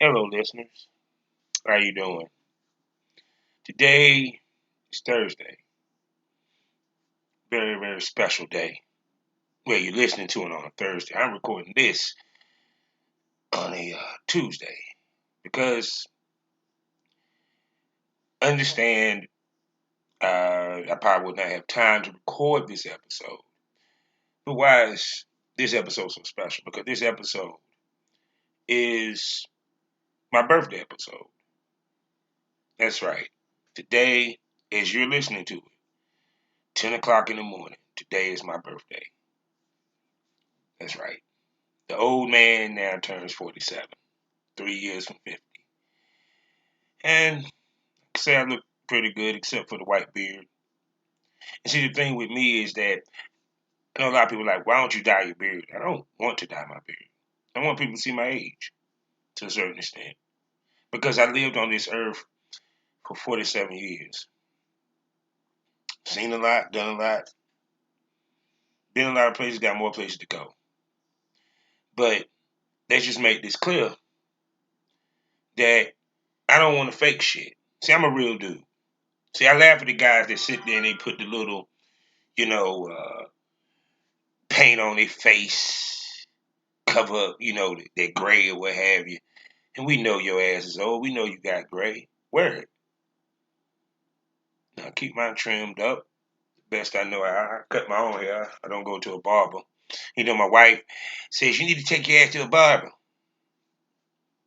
Hello, listeners. How you doing? Today is Thursday. Very, very special day. Well, you're listening to it on a Thursday. I'm recording this on a Tuesday because understand I probably would not have time to record this episode. But why is this episode so special? Because this episode is my birthday episode. That's right. Today, as you're listening to it, 10 o'clock in the morning, today is my birthday. That's right. The old man now turns 47, 3 years from 50. And I say I look pretty good except for the white beard. And see, the thing with me is that I know a lot of people are like, why don't you dye your beard? I don't want to dye my beard. I want people to see my age to a certain extent. Because I lived on this earth for 47 years. Seen a lot, done a lot, been a lot of places, got more places to go. But let's just make this clear that I don't want to fake shit. See, I'm a real dude. See, I laugh at the guys that sit there and they put the little, you know, paint on their face, cover up, their gray or what have you. And we know your ass is old. We know you got gray. Wear it. Now keep mine trimmed up. Best I know, I cut my own hair. I don't go to a barber. My wife says you need to take your ass to a barber.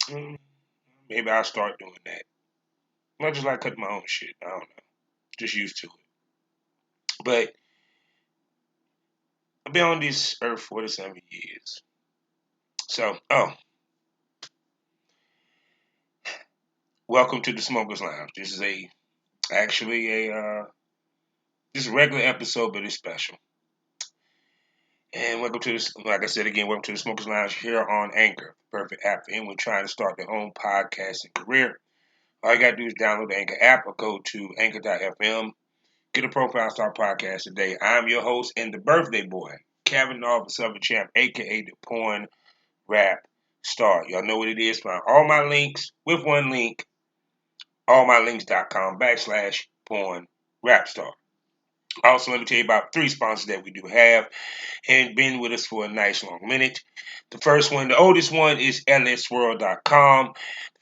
Mm, Maybe I'll start doing that. I just like cutting my own shit. I don't know. Just used to it. But I've been on this earth 47 years. So, welcome to the Smokers Lounge. This is actually this is a regular episode, but it's special. And welcome to this, like I said again, welcome to the Smokers Lounge here on Anchor, perfect app for anyone trying to start their own podcasting career. All you gotta do is download the Anchor app or go to anchor.fm, get a profile, start podcast today. I'm your host and the birthday boy, Kevin Nall, the Southern Champ, aka the Porn Rap Star. Y'all know what it is. Find all my links with one link, allmylinks.com/porn rap star. Also, let me tell you about 3 sponsors that we do have and been with us for a nice long minute. The first one, the oldest one, is lsworld.com,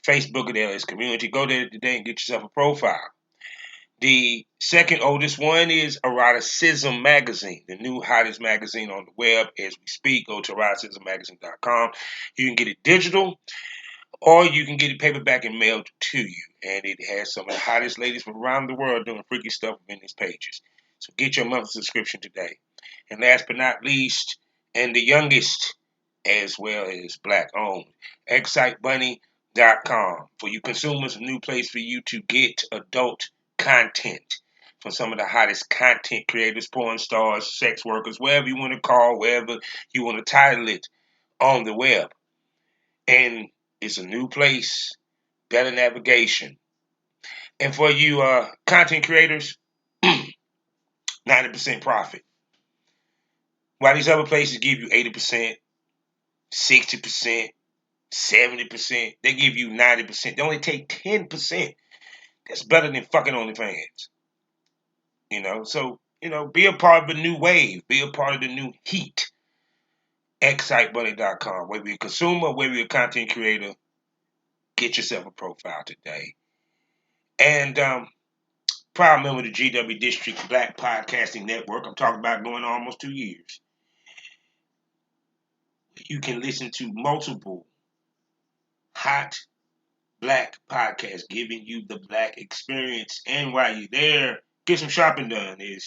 Facebook of the LS community. Go there today and get yourself a profile. The second oldest one is Eroticism Magazine, the new hottest magazine on the web as we speak. Go to eroticismmagazine.com. You can get it digital or you can get it paperback and mailed to you. And it has some of the hottest ladies from around the world doing freaky stuff in its pages. So get your monthly subscription today. And last but not least, and the youngest, as well as black owned, excitebunny.com. For you consumers, a new place for you to get adult content from some of the hottest content creators, porn stars, sex workers, wherever you want to call, wherever you want to title it on the web. And it's a new place, better navigation. And for you content creators, 90% profit. While these other places give you 80%, 60%, 70%, they give you 90%. They only take 10%. That's better than fucking OnlyFans. Be a part of the new wave. Be a part of the new heat. Excitebunny.com. Whether you're a consumer, whether you're a content creator, get yourself a profile today. And proud member of the GW District Black Podcasting Network. I'm talking about going on almost 2 years. You can listen to multiple hot black podcasts giving you the black experience. And while you're there, get some shopping done. You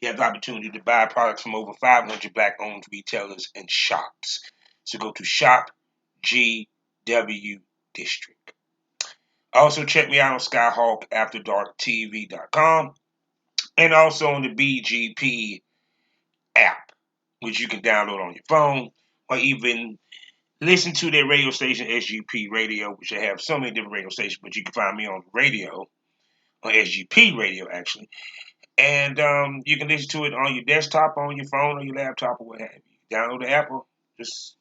have the opportunity to buy products from over 500 black-owned retailers and shops. So go to Shop GW District. Also check me out on SkyhawkAfterDarkTV.com and also on the BGP app, which you can download on your phone or even listen to their radio station, SGP Radio, which they have so many different radio stations, but you can find me on the radio, on SGP Radio, actually. And you can listen to it on your desktop, on your phone, or your laptop, or what have you. Download the app, or just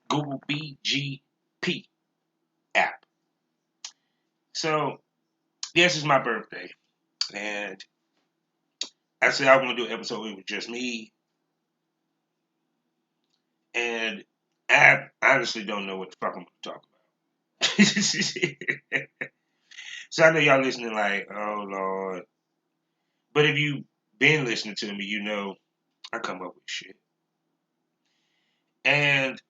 Google BGP app. So, this is my birthday. And I said I want to do an episode with just me. And I honestly don't know what the fuck I'm going to talk about. So I know y'all listening like, oh, Lord. But if you've been listening to me, you know I come up with shit. And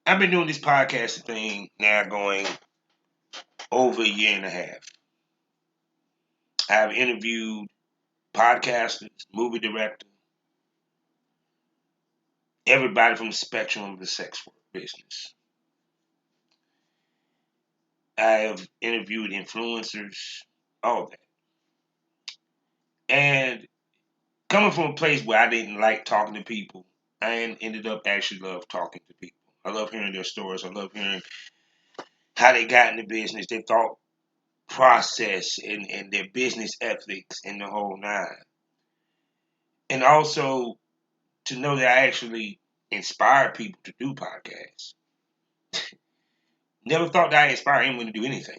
I've been doing this podcasting thing now going over a year and a half. I've interviewed podcasters, movie directors, everybody from the spectrum of the sex work business. I have interviewed influencers, all that. And coming from a place where I didn't like talking to people, I ended up actually love talking to people. I love hearing their stories. I love hearing how they got into business, their thought process, and their business ethics, and the whole nine. And also to know that I actually inspire people to do podcasts. Never thought that I inspire anyone to do anything.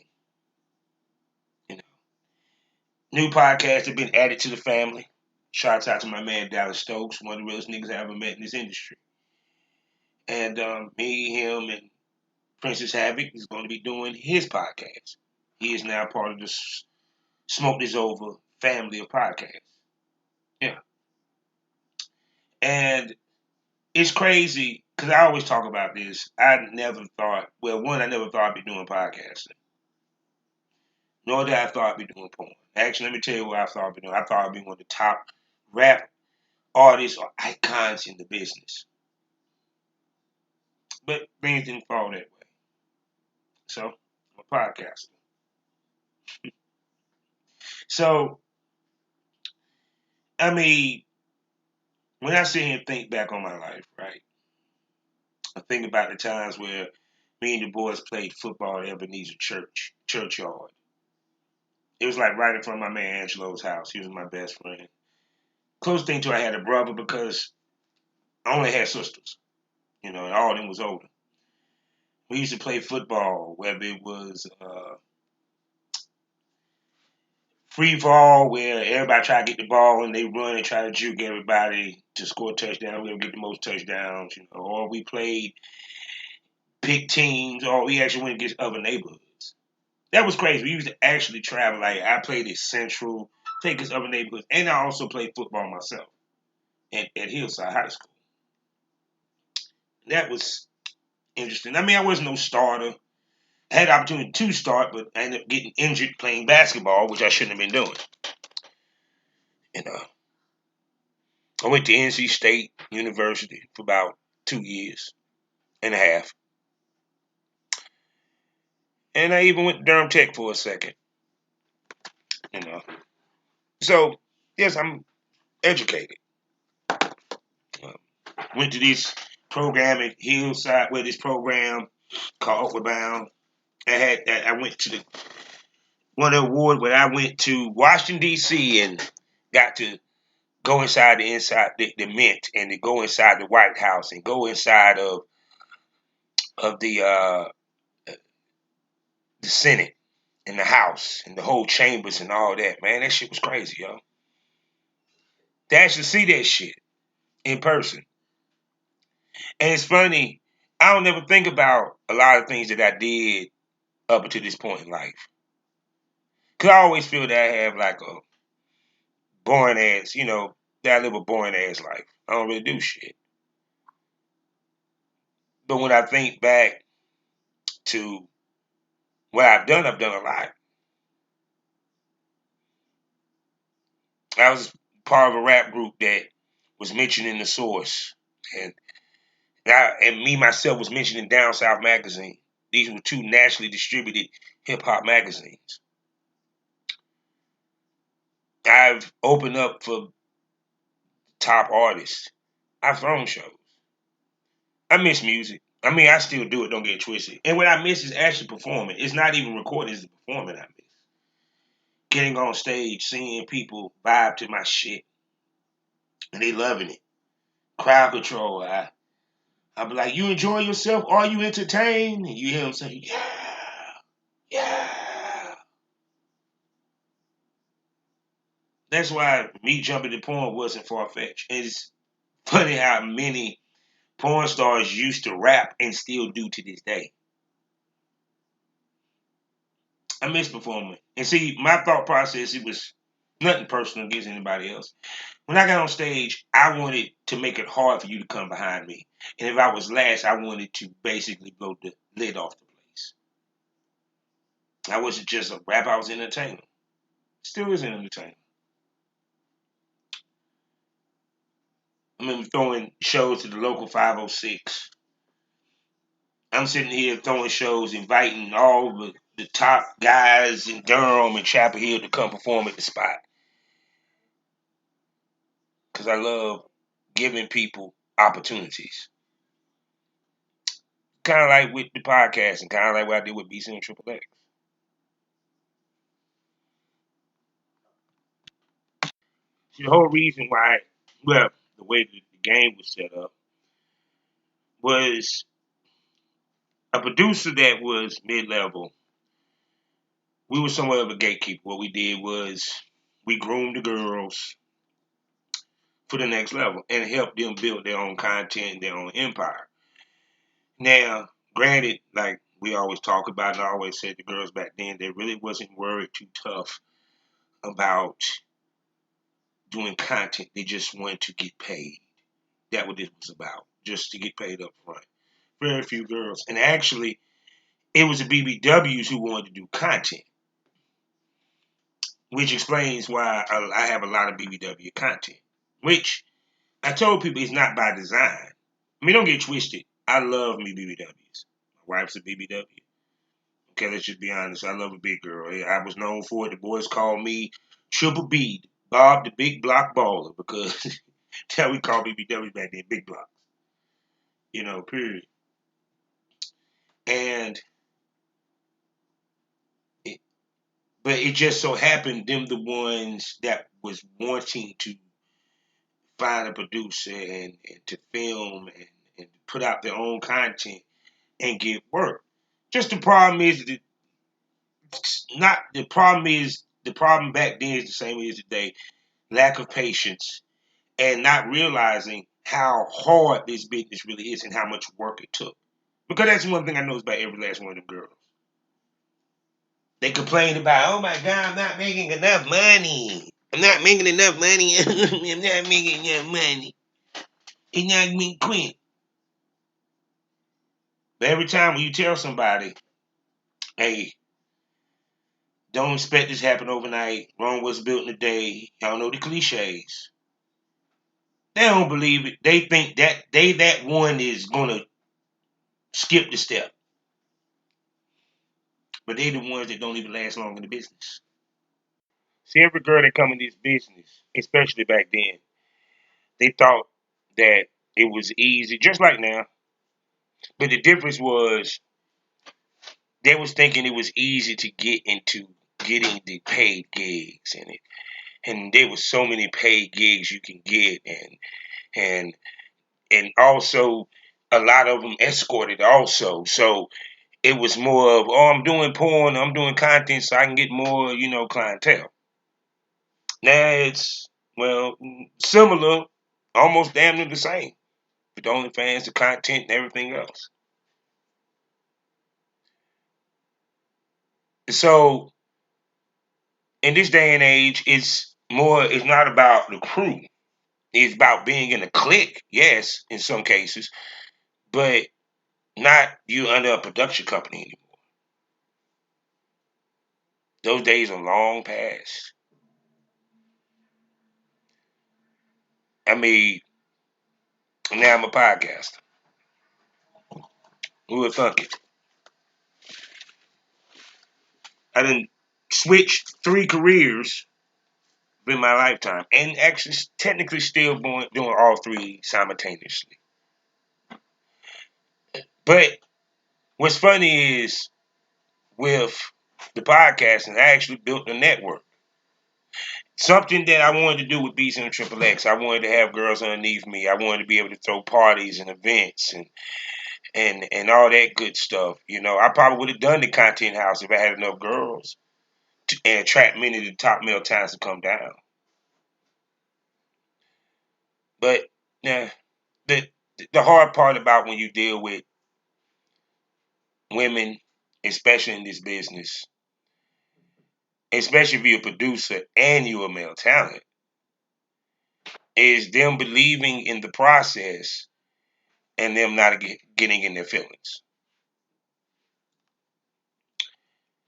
You know, new podcasts have been added to the family. Shouts out to my man Dallas Stokes, one of the realest niggas I ever met in this industry. And me, him, and Princess Havoc is going to be doing his podcast. He is now part of the Smoke This Over family of podcasts. Yeah. And it's crazy because I always talk about this. I never thought, well, one, I never thought I'd be doing podcasting. Nor did I thought I'd be doing porn. Actually, let me tell you what I thought I'd be doing. I thought I'd be one of the top rap artists or icons in the business. But things didn't fall that way. So, I'm a podcaster. So, I mean, when I sit here and think back on my life, right, I think about the times where me and the boys played football at Ebenezer Churchyard. It was like right in front of my man Angelo's house. He was my best friend. Close thing to I had a brother because I only had sisters, and all of them was older. We used to play football, whether it was free fall, where everybody try to get the ball and they run and try to juke everybody to score a touchdown. Whoever get the most touchdowns, or we played pick teams, or we actually went against other neighborhoods. That was crazy. We used to actually travel. Like I played at Central, played against other neighborhoods, and I also played football myself at Hillside High School. That was interesting. I mean, I wasn't no starter. I had the opportunity to start, but I ended up getting injured playing basketball, which I shouldn't have been doing. And I went to NC State University for about 2 years and a half. And I even went to Durham Tech for a second. You know. So, yes, I'm educated. Uh, went to this program at Hillside, where this program called Upward Bound. I went to the one award where I went to Washington D.C. and got to go inside the Mint and to go inside the White House and go inside of the Senate and the House and the whole chambers and all that. Man, that shit was crazy, yo. To actually see that shit in person. And it's funny, I don't never think about a lot of things that I did up until this point in life. Cause I always feel that I have like a boring ass, that I live a boring ass life. I don't really do shit. But when I think back to what I've done a lot. I was part of a rap group that was mentioned in the source. And and me myself was mentioned in Down South magazine. These were two nationally distributed hip hop magazines. I've opened up for top artists. I've thrown shows. I miss music. I mean, I still do it, don't get it twisted. And what I miss is actually performing. It's not even recording, it's the performing I miss. Getting on stage, seeing people vibe to my shit, and they loving it. Crowd control. I'll be like, you enjoy yourself? Are you entertained? And you hear them say, yeah. That's why me jumping to porn wasn't far fetched. It's funny how many porn stars used to rap and still do to this day. I miss performing. And see, my thought process, it was nothing personal against anybody else. When I got on stage, I wanted to make it hard for you to come behind me. And if I was last, I wanted to basically blow the lid off the place. I wasn't just a rap, I was an entertainer. Still is an entertainer. I remember throwing shows to the local 506. I'm sitting here throwing shows, inviting all the top guys in Durham and Chapel Hill to come perform at the spot. Because I love giving people opportunities. Kind of like with the podcast and kind of like what I did with BC and Triple X. See, the whole reason why, well, the way the game was set up was a producer that was mid level. We were somewhat of a gatekeeper. What we did was we groomed the girls for the next level and helped them build their own content, their own empire. Now, granted, like we always talk about, and I always said the girls back then, they really wasn't worried too tough about doing content. They just wanted to get paid. That what this was about, just to get paid up front. Very few girls. And actually, it was the BBWs who wanted to do content, which explains why I have a lot of BBW content, which I told people it's not by design. I mean, don't get twisted. I love me BBWs. My wife's a BBW. Okay, let's just be honest. I love a big girl. I was known for it. The boys called me Triple B, Bob the Big Block Baller, because that's how we called BBWs back then, big blocks. Period. And it, but it just so happened them the ones that was wanting to find a producer and to film and put out their own content and get work. Just the problem is that not the problem is the problem back then is the same as today. Lack of patience and not realizing how hard this business really is and how much work it took. Because that's one thing I know about every last one of them girls. They complain about, oh my God, I'm not making enough money. I'm not making enough money. I'm not making enough money. It's not me quit. But every time when you tell somebody, hey, don't expect this to happen overnight. Rome was built in a day. Y'all know the cliches. They don't believe it. They think that one is gonna skip the step. But they the ones that don't even last long in the business. See, every girl that come in this business, especially back then, they thought that it was easy, just like now. But the difference was they was thinking it was easy to get into getting the paid gigs in it. And there was so many paid gigs you can get and and also a lot of them escorted also. So it was more of, oh, I'm doing porn, I'm doing content so I can get more, clientele. Now it's, well, similar, almost damn near the same. With the OnlyFans, the content, and everything else. So in this day and age, it's not about the crew. It's about being in a clique, yes, in some cases, but not you under a production company anymore. Those days are long past. I mean, now I'm a podcaster. Who would thunk it? I done switched 3 careers in my lifetime, and actually technically still doing all three simultaneously. But what's funny is with the podcasting, I actually built a network. Something that I wanted to do with BC and Triple X. I wanted to have girls underneath me. I wanted to be able to throw parties and events and all that good stuff. I probably would have done the content house if I had enough girls and attract many of the top male talents to come down. But yeah, the the hard part about when you deal with women, especially in this business, especially if you're a producer and you're a male talent, is them believing in the process and them not getting in their feelings.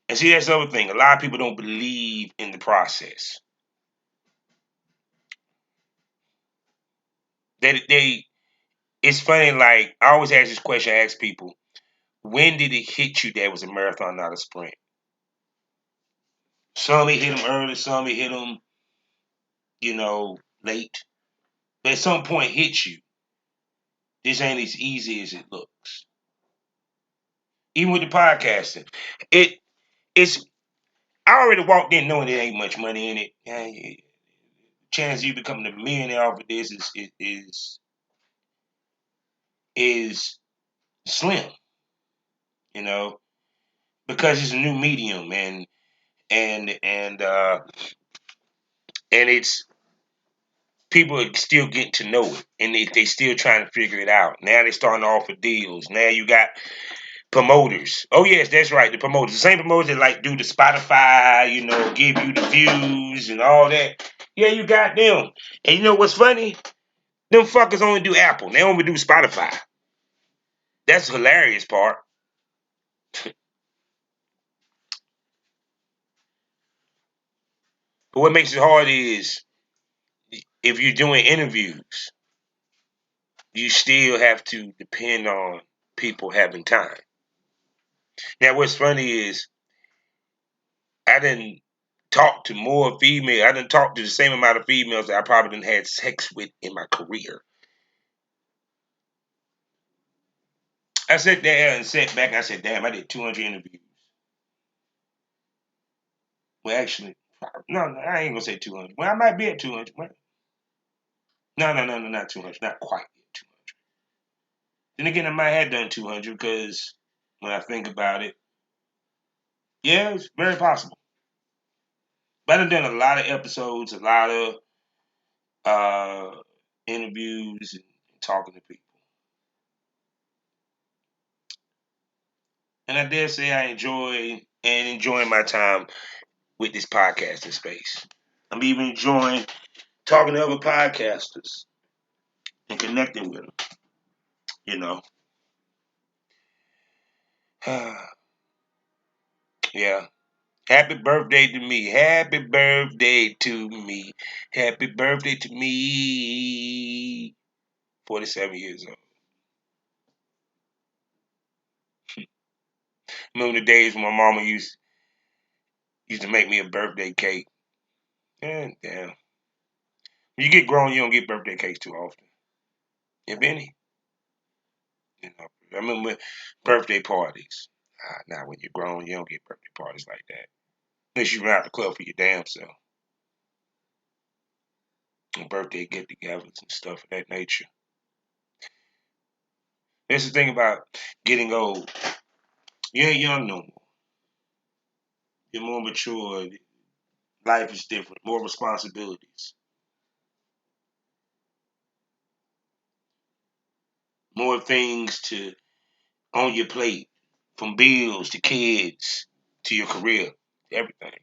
And see, that's the other thing. A lot of people don't believe in the process. It's funny. Like I always ask this question. I ask people, when did it hit you that it was a marathon, not a sprint? Some may hit them early, some may hit them, late. But at some point, hit you. This ain't as easy as it looks. Even with the podcasting, it it's. I already walked in knowing there ain't much money in it. Chance of you becoming a millionaire off of this is slim. You know, because it's a new medium and and uh and it's people are still getting to know it and they still trying to figure it out. Now they starting to offer deals. Now you got promoters. Oh yes, that's right, the promoters. The same promoters that like do the Spotify, give you the views and all that. Yeah, you got them. And you know what's funny? Them fuckers only do Apple. They only do Spotify. That's the hilarious part. But what makes it hard is if you're doing interviews, you still have to depend on people having time. Now, what's funny is I didn't talk to more female. I didn't talk to the same amount of females that I probably didn't had sex with in my career. I sat there and sat back and I said, damn, I did 200 interviews. Well, actually, no, I ain't gonna say 200. Well, I might be at 200. No, not 200. Not quite at 200. Then again, I might have done 200 because when I think about it, yeah, it's very possible. But I've done a lot of episodes, a lot of uh, interviews, and talking to people. And I dare say I enjoying my time with this podcasting space. I'm even enjoying talking to other podcasters and connecting with them. You know, yeah. Happy birthday to me. Happy birthday to me. Happy birthday to me. 47 years old. Remember the days when my mama used to make me a birthday cake. And damn. When you get grown, you don't get birthday cakes too often, if any. I remember birthday parties. Now, when you're grown, you don't get birthday parties like that. Unless you run out the club for your damn self. And birthday get togethers and stuff of that nature. That's the thing about getting old. You ain't young no more. You're more mature. Life is different. More responsibilities. More things to on your plate. From bills to kids to your career. Everything.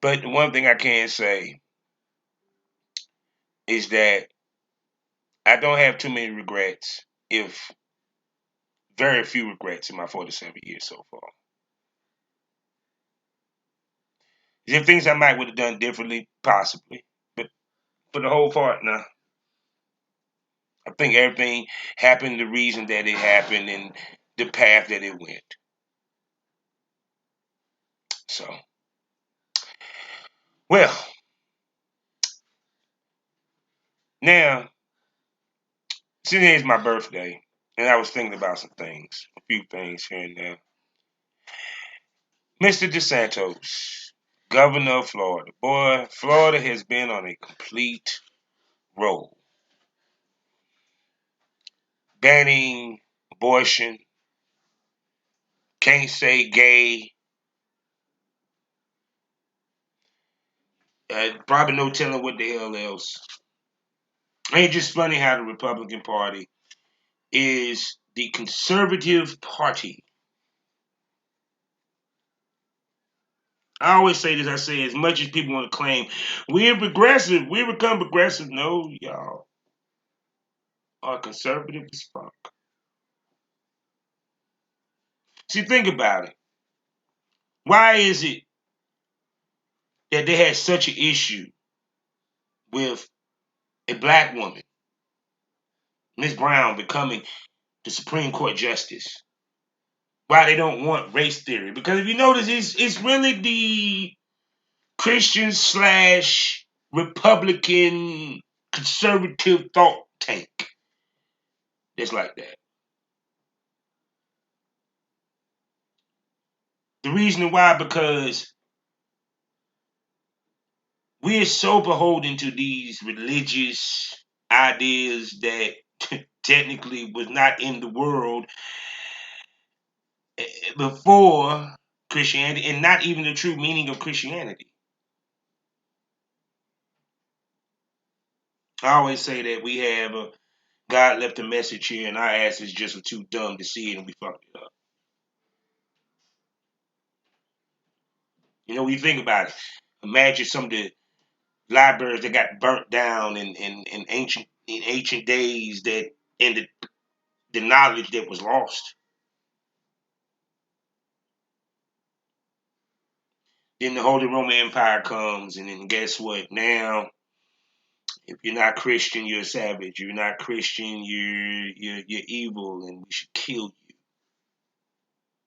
But the one thing I can say is that I don't have too many regrets, if very few regrets in my 47 years so far. There are things I might would have done differently, possibly, but for the whole part, nah. I think everything happened the reason that it happened and the path that it went. So, well, now since it's my birthday, and I was thinking about some things, a few things here and there. Mr. DeSantos, governor of Florida. Boy, Florida has been on a complete roll. Banning abortion, can't say gay, probably no telling what the hell else. Ain't it just funny how the Republican Party is the conservative party. I always say this, I say as much as people want to claim we're progressive, we become progressive. No, y'all are conservative as fuck. See, think about it. Why is it that they had such an issue with a black woman, Miss Brown, becoming the Supreme Court justice? Why they don't want race theory? Because if you notice, it's really the Christian slash Republican conservative thought tank that's like that. The reason why, because we're so beholden to these religious ideas that technically was not in the world before Christianity, and not even the true meaning of Christianity. I always say that we have a God left a message here, and our asses just were too dumb to see it, and we fucked it up. You know, when you think about it, imagine some of the libraries that got burnt down in ancient days, that and the knowledge that was lost. Then the Holy Roman Empire comes, and then guess what? Now, if you're not Christian, you're a savage. You're not Christian, you're evil, and we should kill you.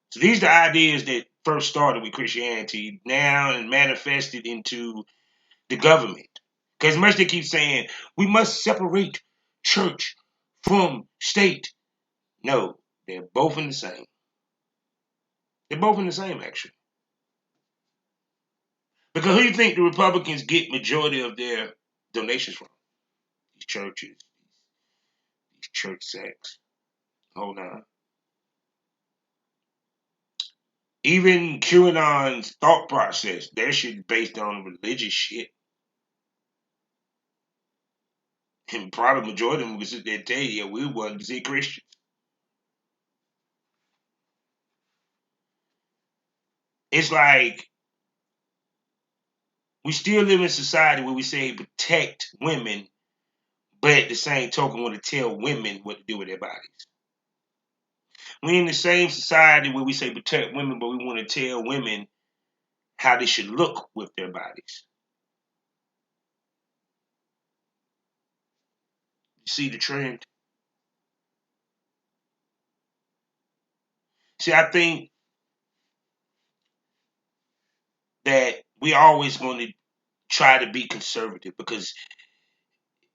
So these are the ideas that first started with Christianity, now and manifested into the government. Because much they keep saying we must separate church from state. No, they're both in the same. They're both in the same, actually. Because who do you think the Republicans get majority of their donations from? These churches, these church sects. Hold on. Even QAnon's thought process, their shit based on religious shit. And probably majority of them would sit there and tell you, yeah, we wanted to see Christians. It's like we still live in a society where we say protect women, but at the same token want to tell women what to do with their bodies. We're in the same society where we say protect women, but we want to tell women how they should look with their bodies. You see the trend? See, I think that we always going to try to be conservative because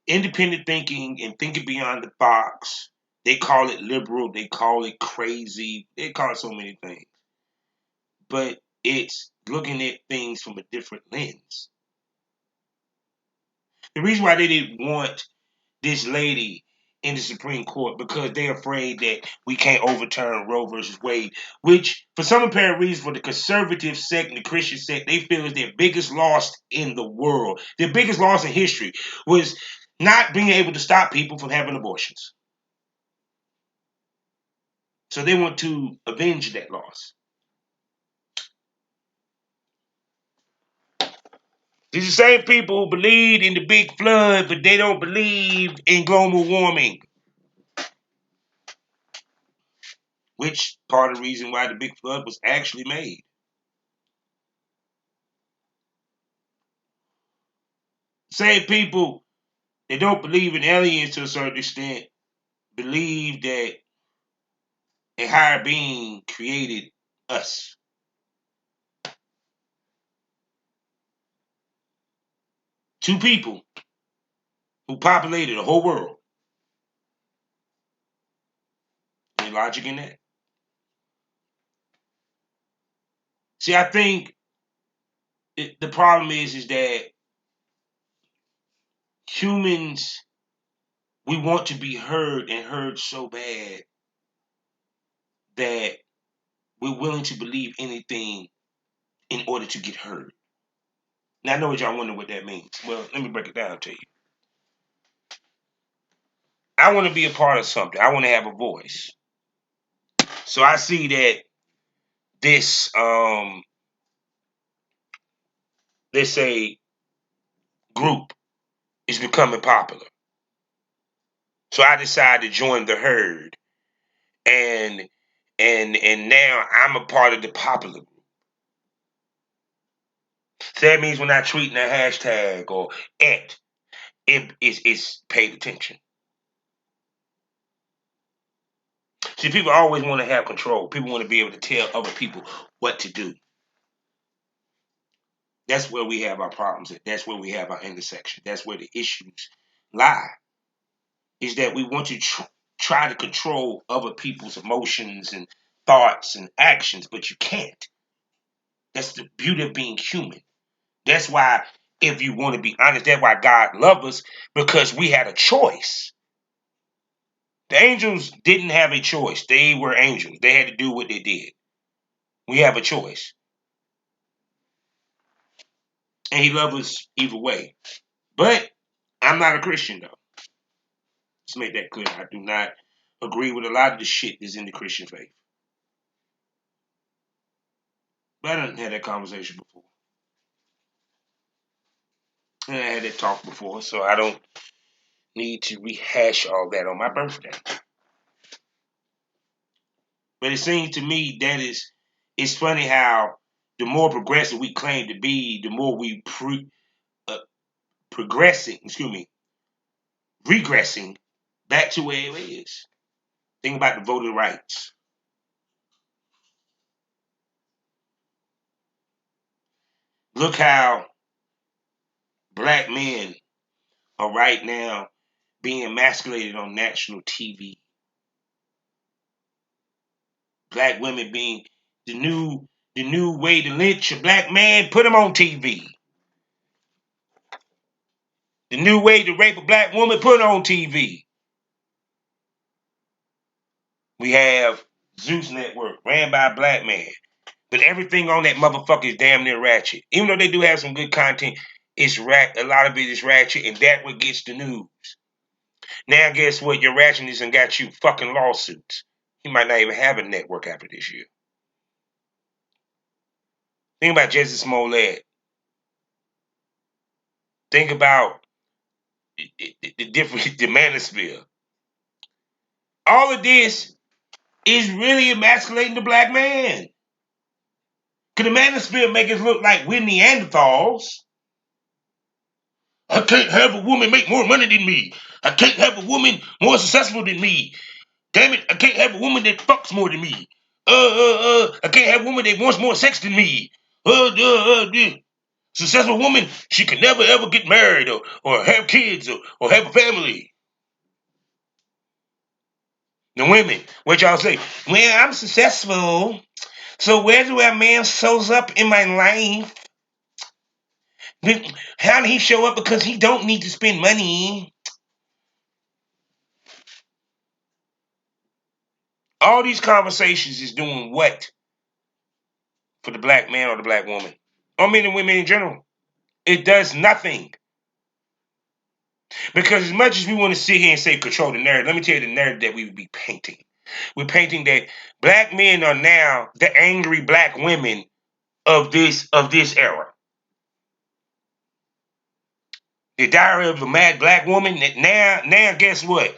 independent thinking and thinking beyond the box, they call it liberal, they call it crazy, they call it so many things. But it's looking at things from a different lens. The reason why they didn't want this lady in the Supreme Court because they're afraid that we can't overturn Roe versus Wade, which for some apparent reason for the conservative sect and the Christian sect, they feel is their biggest loss in the world. Their biggest loss in history was not being able to stop people from having abortions. So they want to avenge that loss. These are the same people who believe in the big flood, but they don't believe in global warming. Which part of the reason why the big flood was actually made. Same people that don't believe in aliens to a certain extent believe that a higher being created us. Two people who populated the whole world. Any logic in that? See, I think the problem is that humans, we want to be heard and heard so bad that we're willing to believe anything in order to get heard. Now I know what y'all wonder what that means. Well, let me break it down to you. I want to be a part of something. I want to have a voice. So I see that this, let's say, group is becoming popular. So I decided to join the herd, and and now I'm a part of the popular group. So that means when I tweet in a hashtag or it's paid attention. See, people always want to have control. People want to be able to tell other people what to do. That's where we have our problems at. That's where we have our intersection. That's where the issues lie. Is that we want to try to control other people's emotions and thoughts and actions, but you can't. That's the beauty of being human. That's why, if you want to be honest, that's why God loved us, because we had a choice. The angels didn't have a choice. They were angels. They had to do what they did. We have a choice. And he loves us either way. But I'm not a Christian, though. Let's make that clear. I do not agree with a lot of the shit that's in the Christian faith. But I done had that conversation before. And I had that talk before, so I don't need to rehash all that on my birthday. But it seems to me that it's funny how the more progressive we claim to be, the more we progressing, regressing back to where it is. Think about the voting rights. Look how black men are right now being emasculated on national TV. Black women being the new way to lynch a black man, put him on TV. The new way to rape a black woman, put her on TV. We have Zeus Network, ran by a black man. But everything on that motherfucker is damn near ratchet. Even though they do have some good content, a lot of it is ratchet, and that what gets the news. Now guess what? Your ratchetness and got you fucking lawsuits. You might not even have a network after this year. Think about Jesse Smollett. Think about the different the manosphere. All of this is really emasculating the black man. Because the manosphere make us look like we're Neanderthals. I can't have a woman make more money than me. I can't have a woman more successful than me. Damn it, I can't have a woman that fucks more than me. I can't have a woman that wants more sex than me. Successful woman, she can never ever get married or have kids or have a family. The women, what y'all say? Well, I'm successful. So where do a man shows up in my life? How did he show up? Because he don't need to spend money. All these conversations is doing what for the black man or the black woman? Or men and women in general. It does nothing. Because as much as we want to sit here and say control the narrative, let me tell you the narrative that we would be painting. We're painting that black men are now the angry black women of this era. The Diary of a Mad Black Woman. Now guess what?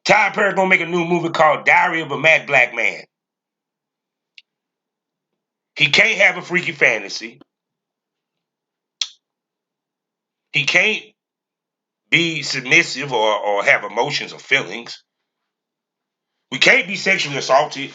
Tyler Perry gonna make a new movie called Diary of a Mad Black Man. He can't have a freaky fantasy. He can't be submissive or have emotions or feelings. We can't be sexually assaulted.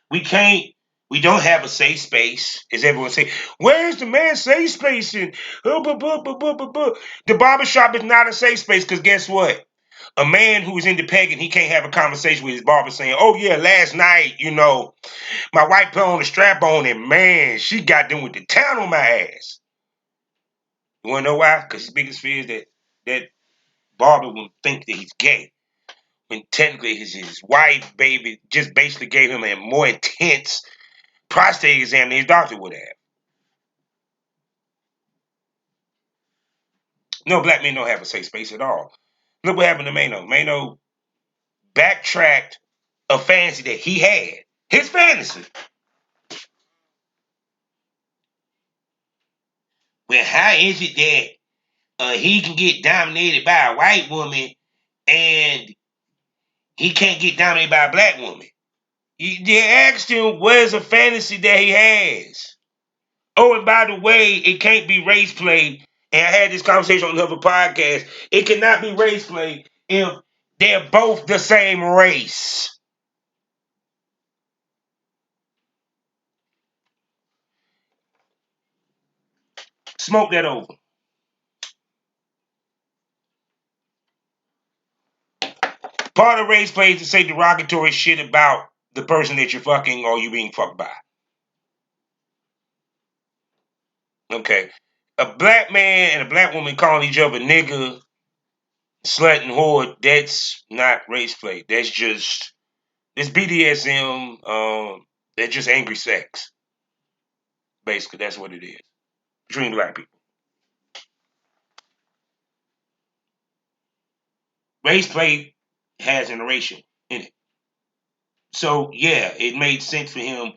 We can't. We don't have a safe space, as everyone say. Where's the man's safe space? And the barbershop is not a safe space because guess what? A man who is independent, he can't have a conversation with his barber saying, "Oh yeah, last night, my wife put on a strap on and man, she got them with the town on my ass." You wanna know why? Because his biggest fear is that barber will think that he's gay. When technically his wife, baby, just basically gave him a more intense prostate exam than his doctor would have. No, black men don't have a safe space at all. Look what happened to Mano. Mano backtracked a fantasy that he had. His fantasy. Well, how is it that he can get dominated by a white woman and he can't get dominated by a black woman? They asked him where's a fantasy that he has. Oh, and by the way, it can't be race play. And I had this conversation on another podcast. It cannot be race play if they're both the same race. Smoke that over. Part of race play is to say derogatory shit about the person that you're fucking or you being fucked by. Okay. A black man and a black woman calling each other nigga, slut, and whore, that's not race play. That's just, it's BDSM. That's just angry sex. Basically, that's what it is. Between black people. Race play has interracial in it. So, yeah, it made sense for him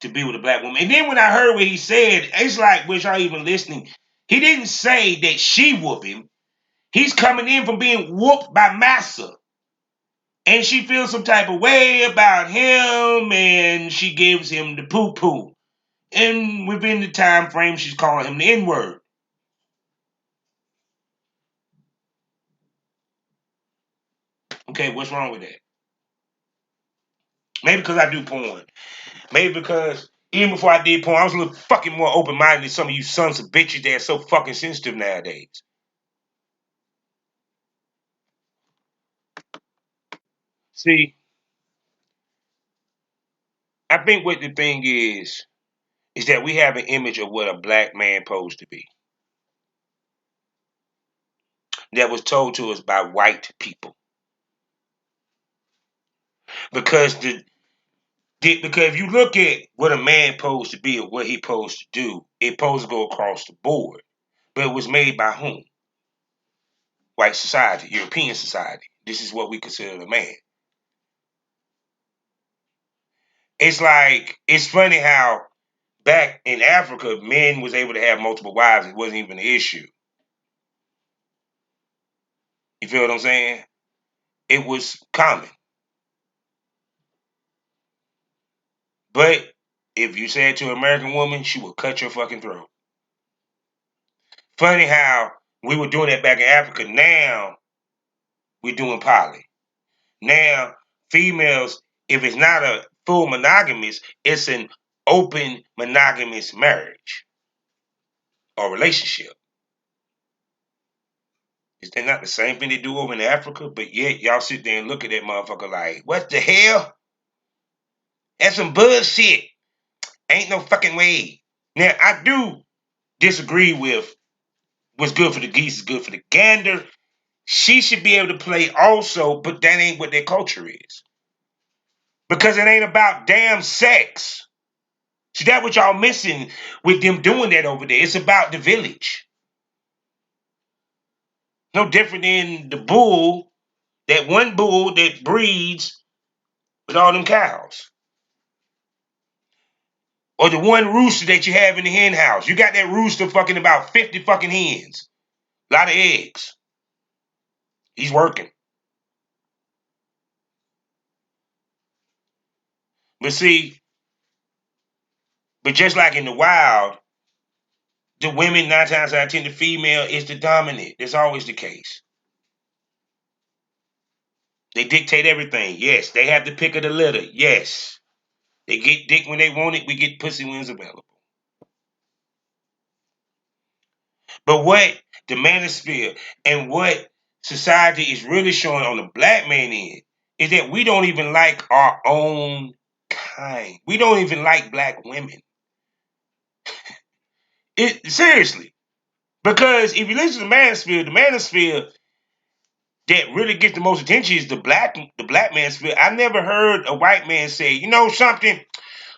to be with a black woman. And then when I heard what he said, it's like, was y'all even listening? He didn't say that she whooped him. He's coming in from being whooped by Massa. And she feels some type of way about him, and she gives him the poo-poo. And within the time frame, she's calling him the N-word. Okay, what's wrong with that? Maybe because I do porn. Maybe because even before I did porn, I was a little fucking more open-minded than some of you sons of bitches that are so fucking sensitive nowadays. See, I think what the thing is that we have an image of what a black man supposed to be that was told to us by white people. Because because if you look at what a man supposed to be or what he supposed to do, it supposed to go across the board. But it was made by whom? White society, European society. This is what we consider a man. It's like, it's funny how back in Africa, men was able to have multiple wives. It wasn't even an issue. You feel what I'm saying? It was common. But if you said to an American woman, she would cut your fucking throat. Funny how we were doing that back in Africa. Now we're doing poly. Now females, if it's not a full monogamous, it's an open monogamous marriage or relationship. Is that not the same thing they do over in Africa? But yet y'all sit there and look at that motherfucker like, what the hell? That's some bullshit. Ain't no fucking way. Now I do disagree with what's good for the geese is good for the gander. She should be able to play also, but that ain't what their culture is. Because it ain't about damn sex. See, that's what y'all missing with them doing that over there. It's about the village. No different than the bull, that one bull that breeds with all them cows. Or the one rooster that you have in the hen house. You got that rooster fucking about 50 fucking hens. A lot of eggs. He's working. But see, but just like in the wild, the women, 9 times out of 10, the female is the dominant. That's always the case. They dictate everything. Yes. They have the pick of the litter. Yes. They get dick when they want it. We get pussy when it's available. But what the manosphere and what society is really showing on the black man is that we don't even like our own kind. We don't even like black women. It seriously. Because if you listen to the manosphere that really gets the most attention is the black manosphere. I never heard a white man say, you know something,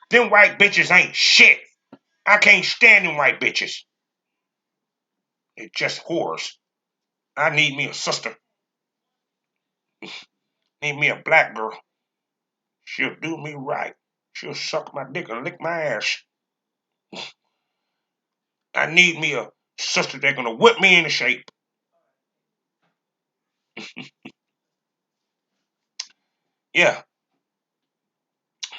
them white bitches ain't shit. I can't stand them white bitches. They're just whores. I need me a sister. Need me a black girl. She'll do me right. She'll suck my dick and lick my ass. I need me a sister that's gonna whip me into shape. Yeah.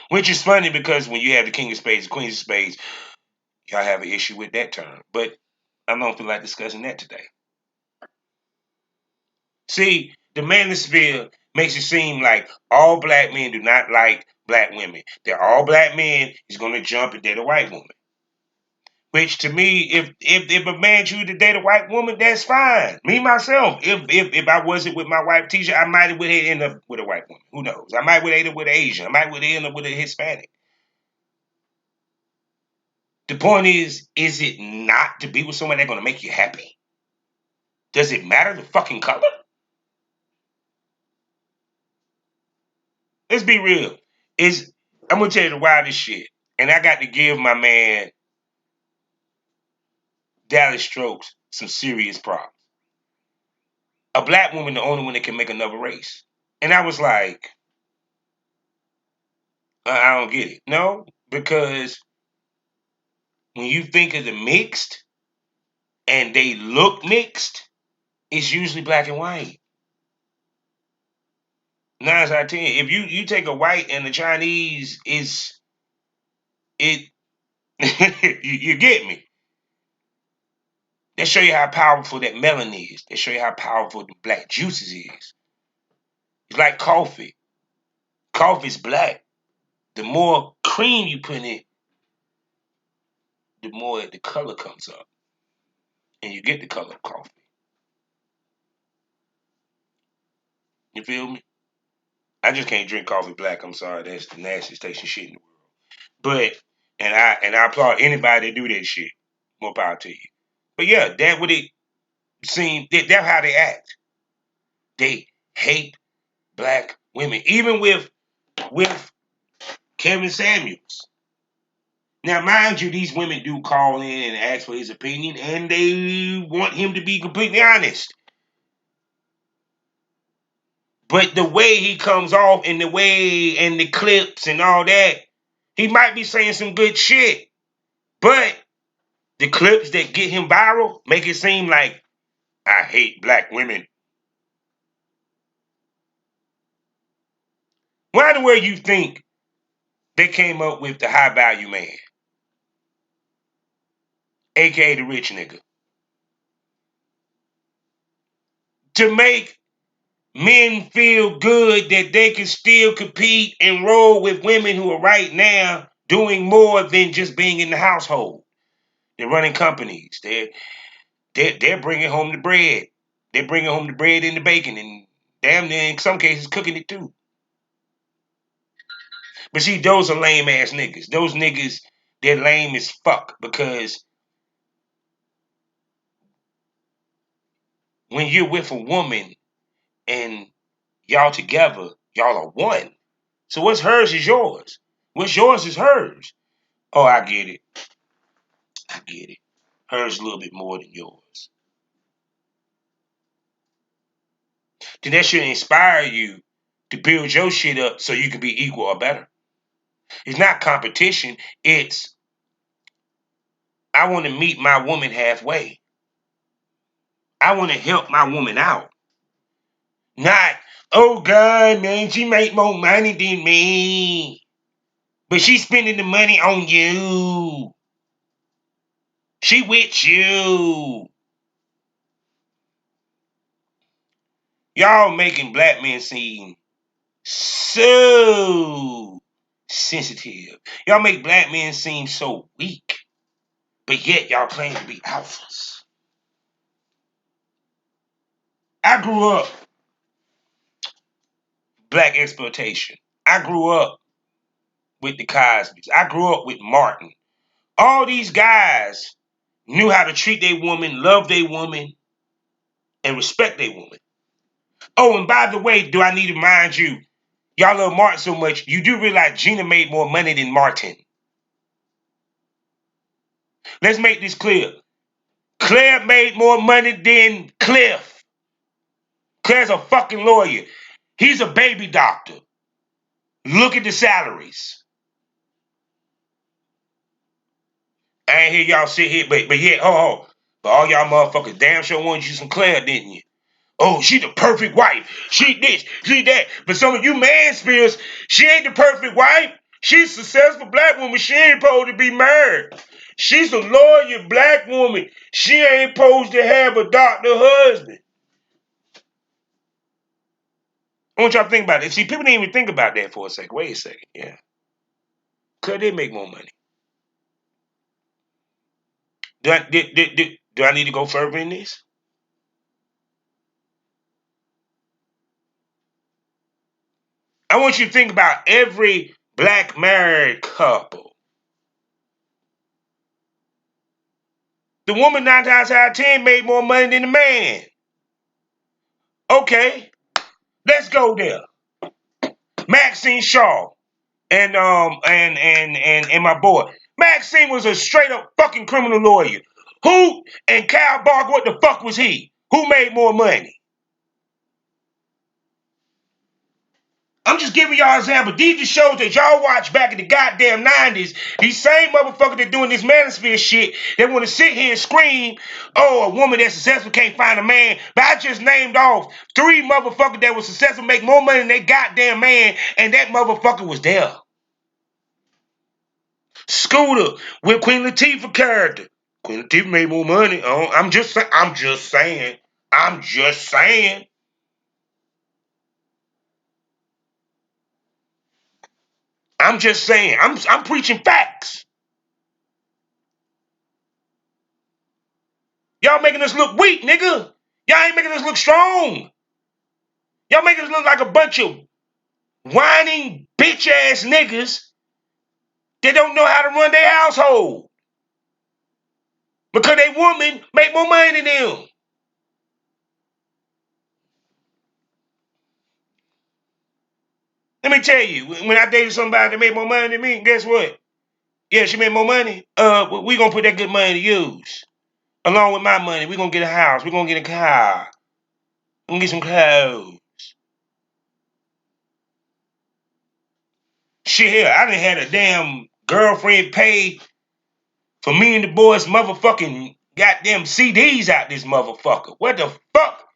Which is funny because when you have the King of Spades, the Queen of Spades, y'all have an issue with that term. But I don't feel like discussing that today. See, the manosphere makes it seem like all black men do not like black women. That all black men is gonna jump and date a white woman. Which to me, if a man choose to date a white woman, that's fine. Me myself, if I wasn't with my wife teacher, I might have would end up with a white woman. Who knows? I might would end up with an Asian. I might would end up with a Hispanic. The point is it not to be with someone that's gonna make you happy? Does it matter the fucking color? Let's be real. Is I'm gonna tell you the wildest shit, and I got to give my man Dallas Strokes some serious props. A black woman, the only one that can make another race, and I was like, I don't get it. No, because when you think of the mixed and they look mixed, it's usually black and white. 9 out of 10. If you take a white and the Chinese, is it? you get me? They show you how powerful that melon is. They show you how powerful the black juices is. It's like coffee. Coffee's black. The more cream you put in it, the more the color comes up, and you get the color of coffee. You feel me? I just can't drink coffee black. I'm sorry, that's the nastiest tasting shit in the world. But I applaud anybody that do that shit. More power to you. But yeah, that what it seems. That's how they act. They hate black women, even with Kevin Samuels. Now, mind you, these women do call in and ask for his opinion, and they want him to be completely honest. But the way he comes off and the way and the clips and all that, he might be saying some good shit. But the clips that get him viral make it seem like I hate black women. Why the way you think they came up with the high value man, aka the rich nigga, to make men feel good that they can still compete and roll with women who are right now doing more than just being in the household. They're running companies. They're bringing home the bread. They're bringing home the bread and the bacon, and damn near in some cases cooking it too. But see, those are lame ass niggas. Those niggas, they're lame as fuck because when you're with a woman and y'all together, y'all are one. So what's hers is yours. What's yours is hers. Oh, I get it. I get it. Hers a little bit more than yours. Then that should inspire you to build your shit up so you can be equal or better. It's not competition. It's I want to meet my woman halfway. I want to help my woman out. Not, oh God, man, she make more money than me. But she's spending the money on you. She with you. Y'all making black men seem so sensitive. Y'all make black men seem so weak. But yet y'all claim to be alphas. I grew up black exploitation. I grew up with the Cosbys. I grew up with Martin. All these guys knew how to treat their woman, love their woman, and respect their woman. Oh, and by the way, do I need to remind you, y'all love Martin so much, you do realize Gina made more money than Martin. Let's make this clear. Claire made more money than Cliff. Claire's a fucking lawyer. He's a baby doctor. Look at the salaries. I ain't hear y'all sit here, but yeah, but all y'all motherfuckers damn sure wanted you some Claire, didn't you? Oh, she the perfect wife. She this, she that. But some of you man spirits, she ain't the perfect wife. She's a successful black woman. She ain't supposed to be married. She's a lawyer black woman. She ain't supposed to have a doctor husband. I want y'all to think about it. See, people didn't even think about that for a second. Wait a second. Yeah. Could they make more money? Do I need to go further in this? I want you to think about every black married couple. The woman 9 times out of 10 made more money than the man. Okay, let's go there. Maxine Shaw and my boy. Maxine was a straight up fucking criminal lawyer. Who and Kyle Barker, what the fuck was he? Who made more money? I'm just giving y'all an example. These are shows that y'all watch back in the goddamn 90s. These same motherfuckers that doing this manosphere shit, they want to sit here and scream, oh, a woman that's successful can't find a man. But I just named off 3 motherfuckers that were successful, make more money than they goddamn man, and that motherfucker was there. Scooter with Queen Latifah character. Queen Latifah made more money. Oh, I'm just saying. I'm just saying. I'm just saying. I'm preaching facts. Y'all making us look weak, nigga. Y'all ain't making us look strong. Y'all making us look like a bunch of whining bitch ass niggas that don't know how to run their household because they woman make more money than them. Let me tell you, when I dated somebody that made more money than me, guess what? Yeah, she made more money. We gonna put that good money to use. Along with my money, we gonna get a house. We gonna get a car. We gonna get some clothes. Shit, hell, I done had a damn girlfriend pay for me and the boys motherfucking goddamn CDs out this motherfucker. What the fuck?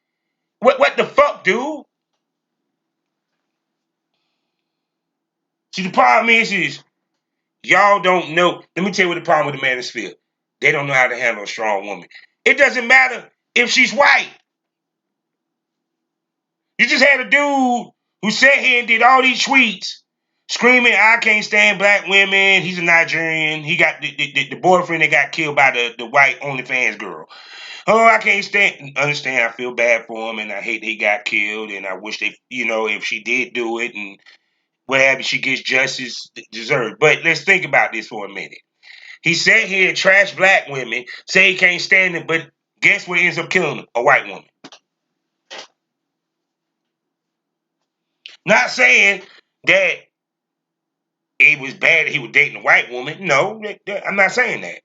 What the fuck, dude? See, the problem is y'all don't know. Let me tell you what the problem with the manosphere. They don't know how to handle a strong woman. It doesn't matter if she's white. You just had a dude who sat here and did all these tweets screaming, I can't stand black women. He's a Nigerian. He got the boyfriend that got killed by the white OnlyFans girl. Oh, I can't understand. I feel bad for him, and I hate he got killed, and I wish they, if she did do it, and whatever, she gets justice deserved. But let's think about this for a minute. He sat here and trashed black women, say he can't stand it, but guess what ends up killing him? A white woman. Not saying that it was bad that he was dating a white woman. No, I'm not saying that.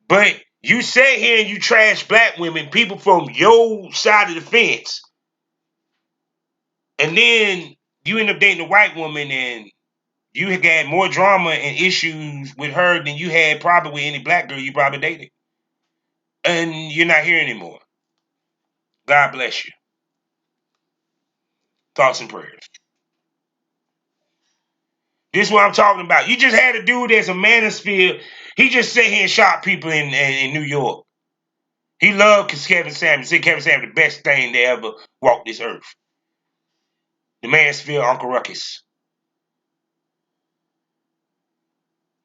But you sit here and you trash black women, people from your side of the fence, and then you end up dating a white woman and you had more drama and issues with her than you had probably with any black girl you probably dated. And you're not here anymore. God bless you. Thoughts and prayers. This is what I'm talking about. You just had a dude that's a manosphere. He just sat here and shot people in New York. He loved Kevin Samuels. He said Kevin Samuels the best thing to ever walk this earth. The manosphere, Uncle Ruckus.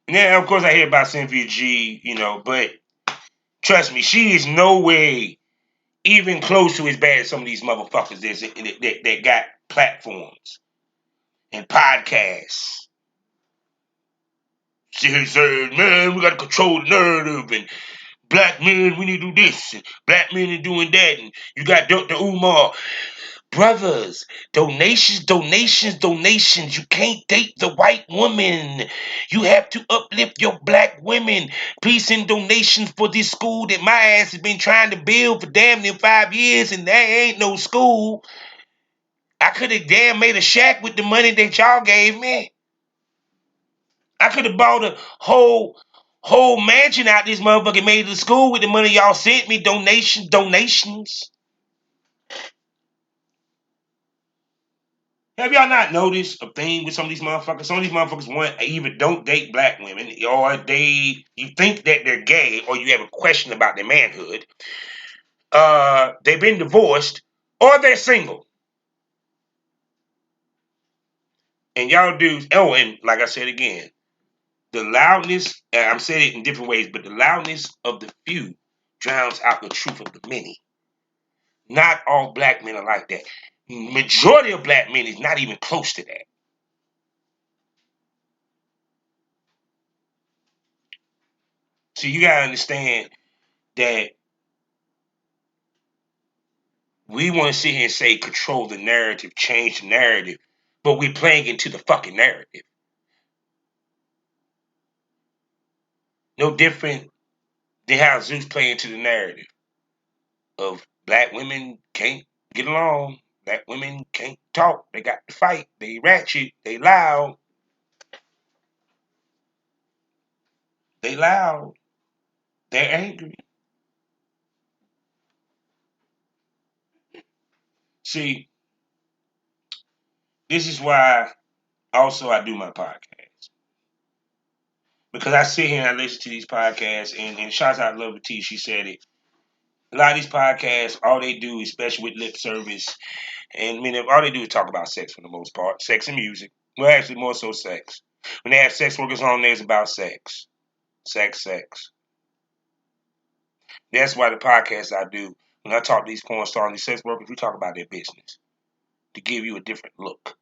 And then, of course, I hear about Cynthia G, but trust me, she is no way even close to as bad as some of these motherfuckers that got platforms and podcasts. She said, man, we got to control the narrative, and black men, we need to do this, and black men are doing that, and you got Dr. Umar. Brothers, donations, donations, donations. You can't date the white woman. You have to uplift your black women. Please send donations for this school that my ass has been trying to build for damn near 5 years, and there ain't no school. I could have damn made a shack with the money that y'all gave me. I could have bought a whole mansion out this motherfucker, made the school with the money y'all sent me. Donations. Have y'all not noticed a thing with some of these motherfuckers? Some of these motherfuckers either don't date black women, or you think that they're gay, or you have a question about their manhood. They've been divorced, or they're single. And y'all dudes, oh, and like I said again, the loudness, I'm saying it in different ways, but the loudness of the few drowns out the truth of the many. Not all black men are like that. Majority of black men is not even close to that. So you gotta understand that we want to sit here and say control the narrative, change the narrative, but we're playing into the fucking narrative. No different than how Zeus played into the narrative of black women can't get along, black women can't talk, they got to fight, they ratchet, they loud, they're angry. See, this is why also I do my podcast. Because I sit here and I listen to these podcasts, and shout out Love T, she said it. A lot of these podcasts, all they do, especially with lip service, and I mean, all they do is talk about sex for the most part, sex and music. Well, actually, more so sex. When they have sex workers on there, it's about sex, sex. That's why the podcasts I do, when I talk to these porn stars and these sex workers, we talk about their business to give you a different look.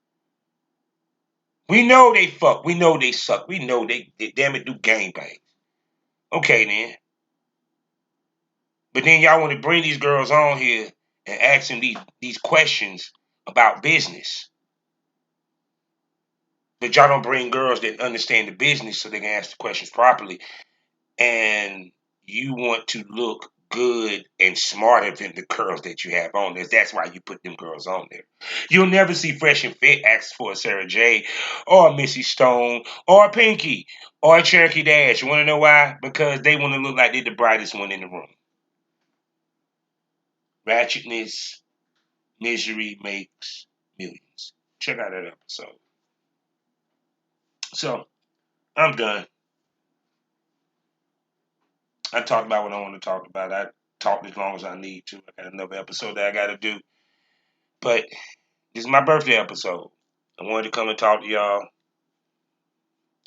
We know they fuck. We know they suck. We know they damn it do gangbang. Okay then. But then y'all want to bring these girls on here and ask them these questions about business. But y'all don't bring girls that understand the business so they can ask the questions properly. And you want to look good and smarter than the girls that you have on there. That's why you put them girls on there. You'll never see Fresh and Fit ask for a Sarah J or a Missy Stone or a Pinky or a Cherokee Dash. You want to know why? Because they want to look like they're the brightest one in the room. Ratchetness, misery makes millions. Check out that episode. So, I'm done. I talked about what I want to talk about. I talked as long as I need to. I got another episode that I got to do. But this is my birthday episode. I wanted to come and talk to y'all.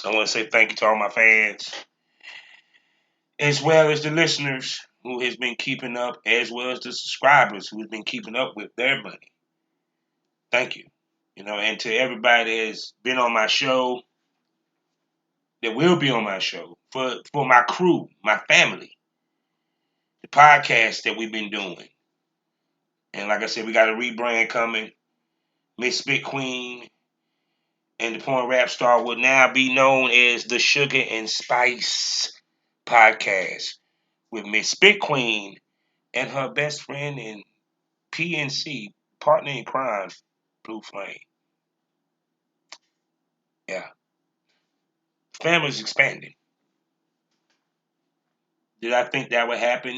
I want to say thank you to all my fans, as well as the listeners who has been keeping up, as well as the subscribers who have been keeping up with their money. Thank you. And to everybody that has been on my show, that will be on my show, for my crew, my family, the podcast that we've been doing. And like I said, we got a rebrand coming. Miss Spit Queen and the Porn Rap Star will now be known as the Sugar and Spice Podcast with Miss Spit Queen and her best friend and PNC, partner in crime, Blue Flame. Yeah. Family's expanding. Did I think that would happen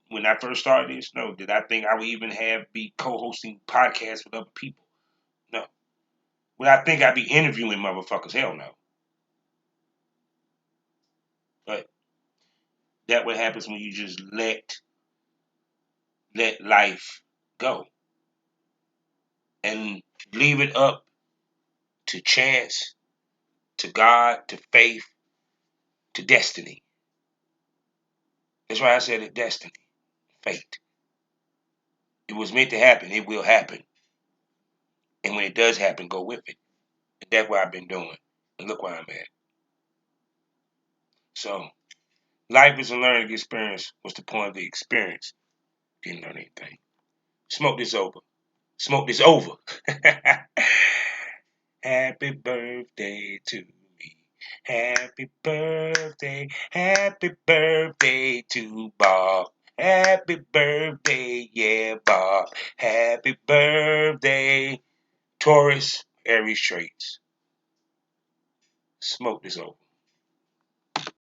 when I first started this? No. Did I think I would even be co-hosting podcasts with other people? No. Would I think I'd be interviewing motherfuckers? Hell no. But that what happens when you just let life go and leave it up to chance, to God, to faith, to destiny. That's why I said it, destiny, fate. It was meant to happen. It will happen. And when it does happen, go with it. And that's what I've been doing. And look where I'm at. So, life is a learning experience. What's the point of the experience? Didn't learn anything. Smoke this over. Smoke this over. Happy birthday to me. Happy birthday to Bob. Happy birthday, yeah, Bob. Happy birthday, Taurus, Aries traits. Smoke this over.